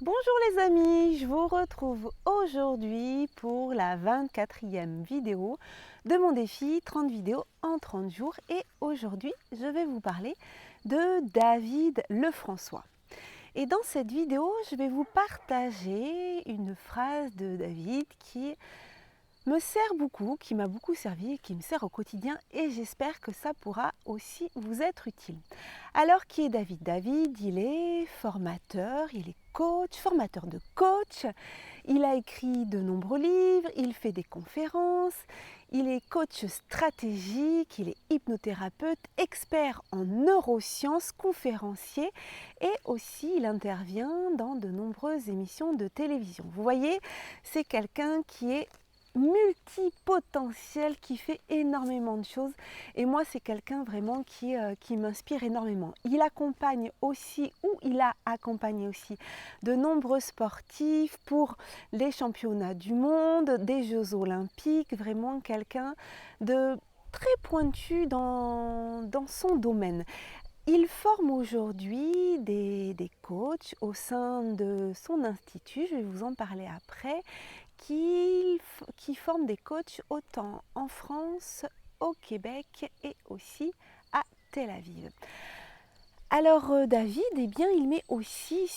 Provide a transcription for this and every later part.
Bonjour les amis, je vous retrouve aujourd'hui pour la 24e vidéo de mon défi 30 vidéos en 30 jours et aujourd'hui je vais vous parler de David Lefrançois. Et dans cette vidéo je vais vous partager une phrase de David qui me sert beaucoup, qui m'a beaucoup servi et qui me sert au quotidien et j'espère que ça pourra aussi vous être utile. Alors qui est David? David, il est formateur, il est coach, formateur de coach, il a écrit de nombreux livres, il fait des conférences, il est coach stratégique, il est hypnothérapeute, expert en neurosciences, conférencier et aussi il intervient dans de nombreuses émissions de télévision. Vous voyez, c'est quelqu'un qui est multipotentiel, qui fait énormément de choses et moi c'est quelqu'un vraiment qui m'inspire énormément. Il accompagne aussi, ou il a accompagné aussi de nombreux sportifs pour les championnats du monde, des Jeux olympiques, vraiment quelqu'un de très pointu dans son domaine. Il forme aujourd'hui des coachs au sein de son institut, je vais vous en parler après, qui forment des coachs autant en France, au Québec et aussi à Tel Aviv. Alors David, eh bien, il met aussi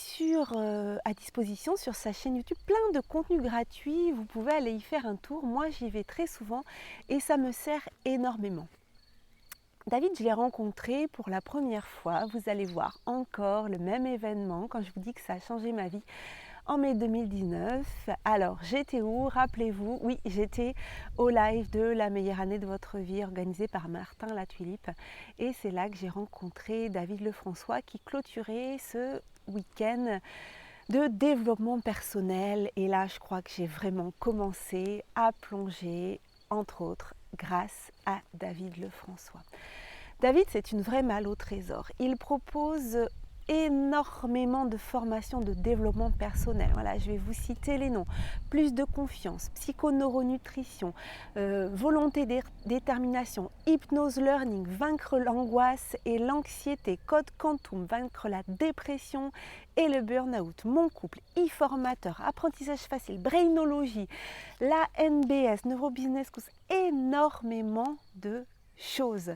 à disposition sur sa chaîne YouTube plein de contenus gratuits, vous pouvez aller y faire un tour, moi j'y vais très souvent et ça me sert énormément. David, je l'ai rencontré pour la première fois, vous allez voir encore le même événement quand je vous dis que ça a changé ma vie en mai 2019. Alors j'étais où? Rappelez-vous, oui, j'étais au live de la meilleure année de votre vie organisé par Martin Latulipe et c'est là que j'ai rencontré David Lefrançois qui clôturait ce week-end de développement personnel et là je crois que j'ai vraiment commencé à plonger entre autres grâce à David Lefrançois. David, c'est une vraie malle au trésor. Il propose énormément de formations de développement personnel. Voilà, je vais vous citer les noms. Plus de confiance, psychoneuronutrition, volonté, détermination, hypnose learning, vaincre l'angoisse et l'anxiété, code quantum, vaincre la dépression et le burn-out, mon couple, e-formateur, apprentissage facile, brainologie, la NBS, neurobusiness, énormément de choses.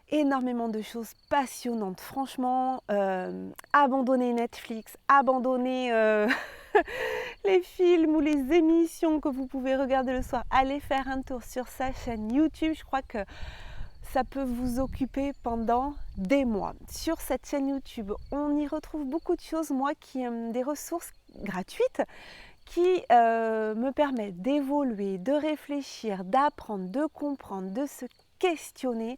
Énormément de choses passionnantes. Franchement, abandonner Netflix, abandonner les films ou les émissions que vous pouvez regarder le soir, allez faire un tour sur sa chaîne YouTube. Je crois que ça peut vous occuper pendant des mois. Sur cette chaîne YouTube, on y retrouve beaucoup de choses, moi, des ressources gratuites qui me permettent d'évoluer, de réfléchir, d'apprendre, de comprendre, de se questionner.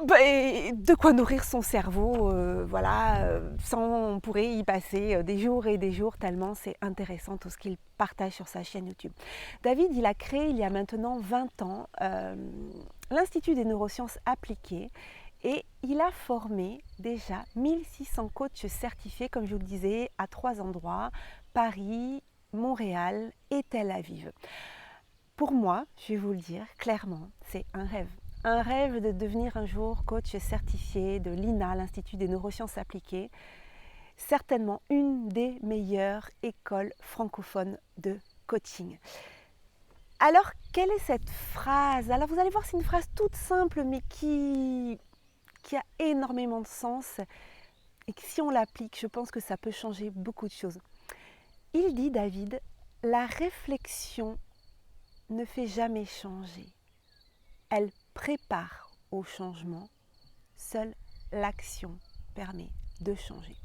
De quoi nourrir son cerveau, voilà, on pourrait y passer des jours et des jours tellement c'est intéressant tout ce qu'il partage sur sa chaîne YouTube. David, il a créé il y a maintenant 20 ans l'Institut des neurosciences appliquées et il a formé déjà 1600 coachs certifiés, comme je vous le disais, à 3 endroits, Paris, Montréal et Tel Aviv. Pour moi, je vais vous le dire clairement, c'est un rêve. Un rêve de devenir un jour coach certifié de l'INA, l'Institut des neurosciences appliquées, certainement une des meilleures écoles francophones de coaching. Alors, quelle est cette phrase? Alors, vous allez voir, c'est une phrase toute simple, mais qui a énormément de sens et que si on l'applique, je pense que ça peut changer beaucoup de choses. Il dit, David, la réflexion ne fait jamais changer. Elle prépare au changement, seule l'action permet de changer.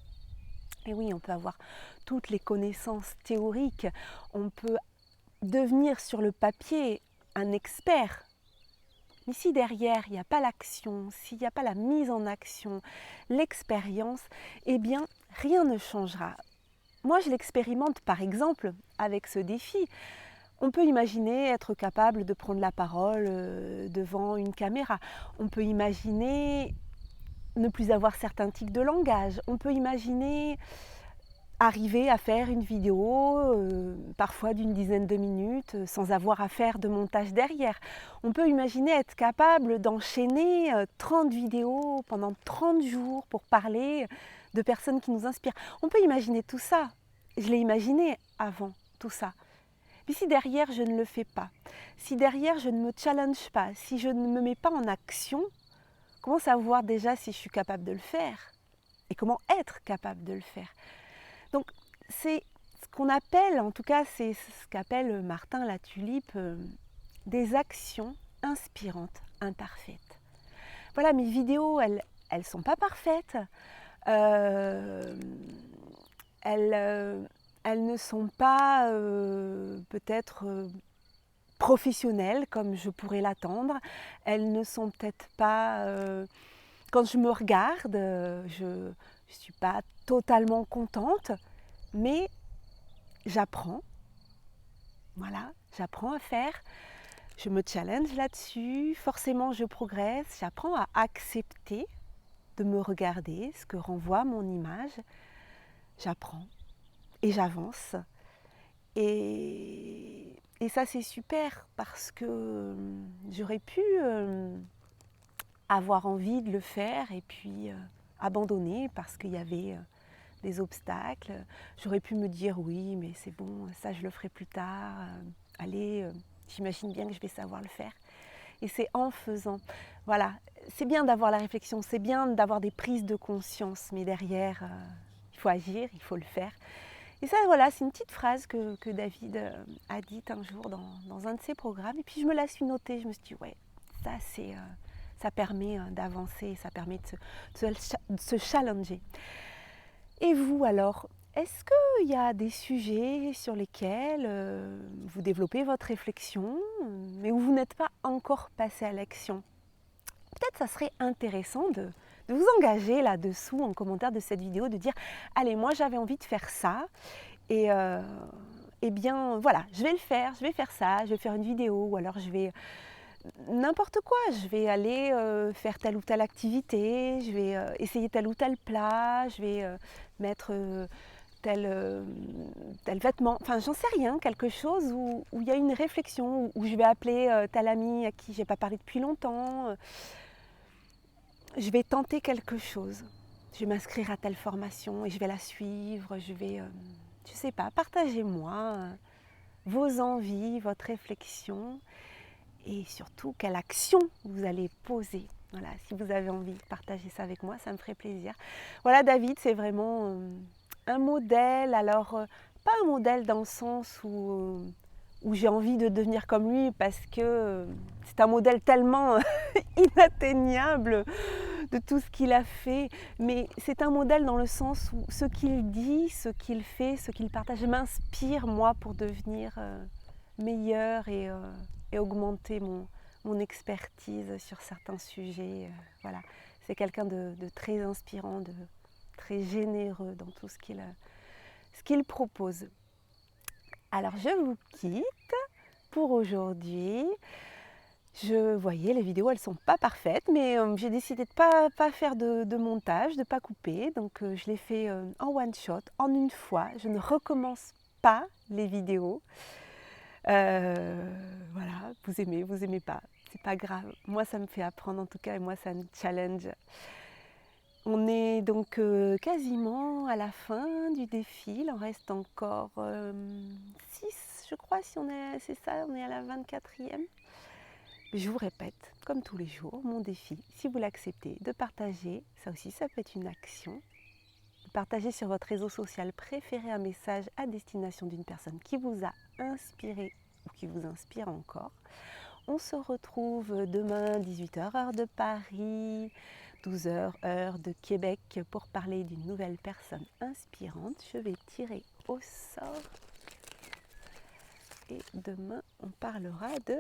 Et oui, on peut avoir toutes les connaissances théoriques, on peut devenir sur le papier un expert, mais si derrière il n'y a pas l'action, s'il n'y a pas la mise en action, l'expérience, eh bien rien ne changera. Moi je l'expérimente par exemple avec ce défi. On peut imaginer être capable de prendre la parole devant une caméra. On peut imaginer ne plus avoir certains tics de langage. On peut imaginer arriver à faire une vidéo, parfois d'une dizaine de minutes, sans avoir à faire de montage derrière. On peut imaginer être capable d'enchaîner 30 vidéos pendant 30 jours pour parler de personnes qui nous inspirent. On peut imaginer tout ça. Je l'ai imaginé avant tout ça. Mais si derrière je ne le fais pas, si derrière je ne me challenge pas, si je ne me mets pas en action, comment savoir déjà si je suis capable de le faire? Et comment être capable de le faire? Donc c'est ce qu'on appelle, en tout cas c'est ce qu'appelle Martin Latulippe, des actions inspirantes imparfaites. Voilà, mes vidéos, elles ne sont pas parfaites. Elles ne sont pas peut-être professionnelles comme je pourrais l'attendre. Elles ne sont peut-être pas... quand je me regarde, je ne suis pas totalement contente, mais j'apprends. Voilà, j'apprends à faire. Je me challenge là-dessus. Forcément, je progresse. J'apprends à accepter de me regarder, ce que renvoie mon image. J'apprends et j'avance. Et ça, c'est super parce que j'aurais pu avoir envie de le faire et puis abandonner parce qu'il y avait des obstacles. J'aurais pu me dire oui, mais c'est bon, ça je le ferai plus tard. Allez, j'imagine bien que je vais savoir le faire. Et c'est en faisant. Voilà, c'est bien d'avoir la réflexion, c'est bien d'avoir des prises de conscience, mais derrière, il faut agir, il faut le faire. Et ça, voilà, c'est une petite phrase que David a dite un jour dans un de ses programmes. Et puis je me la suis notée, je me suis dit, ouais, ça c'est... ça permet d'avancer, ça permet de se challenger. Et vous alors, est-ce qu'il y a des sujets sur lesquels vous développez votre réflexion, mais où vous n'êtes pas encore passé à l'action? Peut-être ça serait intéressant de vous engager là-dessous en commentaire de cette vidéo, de dire « Allez, moi j'avais envie de faire ça, et eh bien voilà, je vais le faire, je vais faire ça, je vais faire une vidéo, ou alors je vais... n'importe quoi, je vais aller faire telle ou telle activité, je vais essayer tel ou tel plat, je vais mettre tel vêtement, enfin j'en sais rien, quelque chose où il y a une réflexion, où je vais appeler tel ami à qui j'ai pas parlé depuis longtemps, je vais tenter quelque chose, je vais m'inscrire à telle formation et je vais la suivre, je vais, je sais pas, partagez-moi vos envies, votre réflexion. Et surtout, quelle action vous allez poser. Voilà, si vous avez envie de partager ça avec moi, ça me ferait plaisir. Voilà, David, c'est vraiment un modèle. Alors, pas un modèle dans le sens où j'ai envie de devenir comme lui, parce que c'est un modèle tellement inatteignable de tout ce qu'il a fait. Mais c'est un modèle dans le sens où ce qu'il dit, ce qu'il fait, ce qu'il partage m'inspire, moi, pour devenir meilleur et augmenter mon expertise sur certains sujets. Voilà. C'est quelqu'un de très inspirant, de très généreux dans tout ce qu'il propose. Alors je vous quitte pour aujourd'hui. Je voyais les vidéos, elles ne sont pas parfaites, mais j'ai décidé de ne pas faire de montage, de ne pas couper. Donc je l'ai fait en one shot, en une fois. Je ne recommence pas les vidéos. Voilà, vous aimez pas, c'est pas grave. Moi, ça me fait apprendre en tout cas, et moi, ça me challenge. On est donc quasiment à la fin du défi. Il en reste encore 6, je crois, si on est, c'est ça, on est à la 24e. Je vous répète, comme tous les jours, mon défi, si vous l'acceptez, de partager, ça aussi, ça peut être une action. Partagez sur votre réseau social préféré un message à destination d'une personne qui vous a inspiré ou qui vous inspire encore. On se retrouve demain 18h heure de Paris, 12h heure de Québec pour parler d'une nouvelle personne inspirante. Je vais tirer au sort et demain on parlera de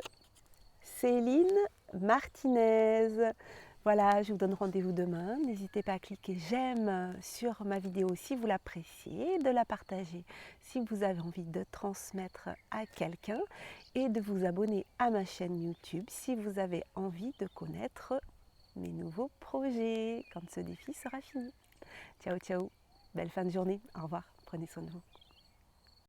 Céline Martinez. Voilà, je vous donne rendez-vous demain. N'hésitez pas à cliquer j'aime sur ma vidéo si vous l'appréciez, de la partager si vous avez envie de transmettre à quelqu'un et de vous abonner à ma chaîne YouTube si vous avez envie de connaître mes nouveaux projets quand ce défi sera fini. Ciao, ciao. Belle fin de journée. Au revoir. Prenez soin de vous.